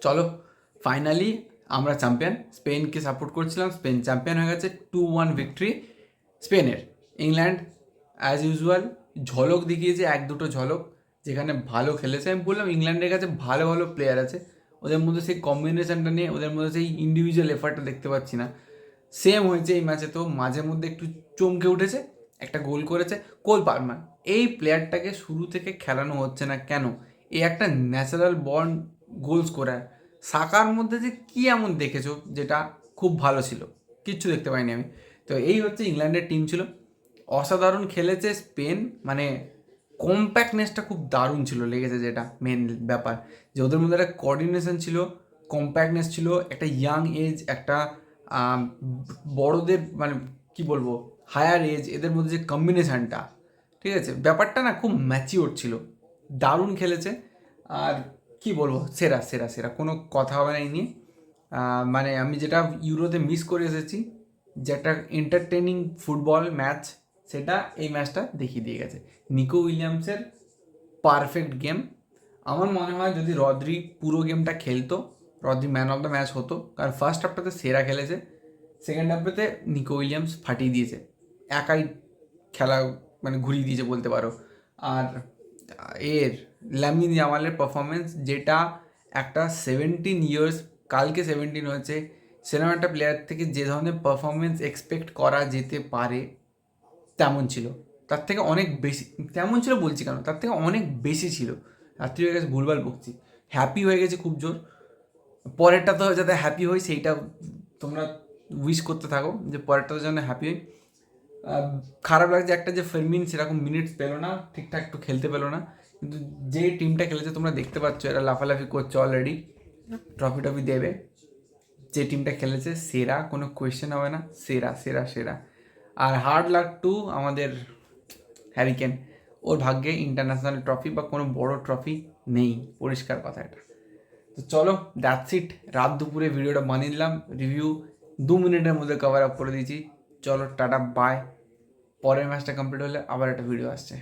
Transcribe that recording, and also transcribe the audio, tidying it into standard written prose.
চলো ফাইনালি আমরা champion. স্পেনকে support করছিলাম, স্পেন চ্যাম্পিয়ন হয়ে গেছে। 2-1 ভিক্টরি স্পেনের। ইংল্যান্ড অ্যাজ ইউজুয়াল ঝলক দেখিয়েছে, এক দুটো ঝলক যেখানে ভালো খেলেছে। আমি বললাম ইংল্যান্ডের কাছে ভালো ভালো প্লেয়ার আছে, ওদের মধ্যে সেই কম্বিনেশনটা নিয়ে, ওদের মধ্যে সেই ইন্ডিভিজুয়াল এফার্টটা দেখতে পাচ্ছি না। সেম হয়েছে এই ম্যাচে, তো মাঝে মধ্যে একটু চমকে উঠেছে, একটা গোল করেছে কোল পালমার। এই প্লেয়ারটাকে শুরু থেকে খেলানো হচ্ছে না কেন? এই একটা ন্যাচারাল বর্ন গোল স্কোরার। সাকার মধ্যে যে কী এমন দেখেছো যেটা খুব ভালো ছিল? কিচ্ছু দেখতে পাইনি আমি। তো এই হচ্ছে ইংল্যান্ডের টিম ছিল, অসাধারণ খেলেছে স্পেন। মানে কম্প্যাক্টনেসটা খুব দারুণ ছিল, লেগেছে যেটা মেন ব্যাপার, যে ওদের মধ্যে একটা কোঅর্ডিনেশন ছিল, কম্প্যাক্টনেস ছিল, একটা ইয়াং এজ, একটা বড়দের মানে কি বলবো হায়ার এজ, এদের মধ্যে যে কম্বিনেশানটা, ঠিক আছে, ব্যাপারটা না খুব ম্যাচিওর ছিল, দারুণ খেলেছে। আর কি বলবো, সেরা সেরা সেরা, কোনো কথা হবে না এই নিয়ে। মানে আমি যেটা ইউরোতে মিস করে এসেছি, যে একটা এন্টারটেনিং ফুটবল ম্যাচ, সেটা এই ম্যাচটা দেখিয়ে দিয়ে গেছে। নিকো উইলিয়ামসের পারফেক্ট গেম। আমার মনে হয় যদি রদ্রি পুরো গেমটা খেলতো, Rodri man of the match হতো, কারণ ফার্স্ট হাফটাতে সেরা খেলেছে, সেকেন্ড হাফটাতে নিকো উইলিয়ামস ফাটিয়ে দিয়েছে, একাই খেলা মানে ঘুরিয়ে দিয়েছে বলতে পারো। আর এর লামিন জামালের পারফরমেন্স, যেটা একটা 17 ইয়ার্স, কালকে 17 হয়েছে, সেরকম একটা প্লেয়ার থেকে যে ধরনের পারফরমেন্স এক্সপেক্ট করা যেতে পারে তেমন ছিল, তার থেকে অনেক বেশি। তেমন ছিল বলছি কেন, তার থেকে অনেক বেশি ছিল। রাত্রি হয়ে গেছে, ভুলভাল বকছি। হ্যাপি হয়ে গেছে খুব জোর। পরেরটা তো যাতে হ্যাপি হই, সেইটা তোমরা উইশ করতে থাকো যে পরেরটাতে যেন হ্যাপি হই। খারাপ লাগছে একটা, যে ফেরমিন সেরকম মিনিটস পেলো না, ঠিকঠাক একটু খেলতে পেলো না। কিন্তু যে টিমটা খেলেছে তোমরা দেখতে পাচ্ছ, এরা লাফালাফি করছে অলরেডি, ট্রফি টফি দেবে। যে টিমটা খেলেছে সেরা, কোনো কোয়েশ্চেন হবে না, সেরা সেরা সেরা। আর হার্ড লাক টু আমাদের হ্যারিকেন, ওর ভাগ্যে ইন্টারন্যাশনাল ট্রফি বা কোনো বড় ট্রফি নেই, পরিষ্কার কথা এটা। তো চলো, দ্যাটস ইট। রাত দুপুরে ভিডিওটা বানিয়ে দিলাম, রিভিউ 2 মিনিটের মধ্যে কভার আপ করে দিয়েছি। চলো টাটা বাই। পরের ম্যাচটা কমপ্লিট হলে আবার একটা ভিডিও আসছে।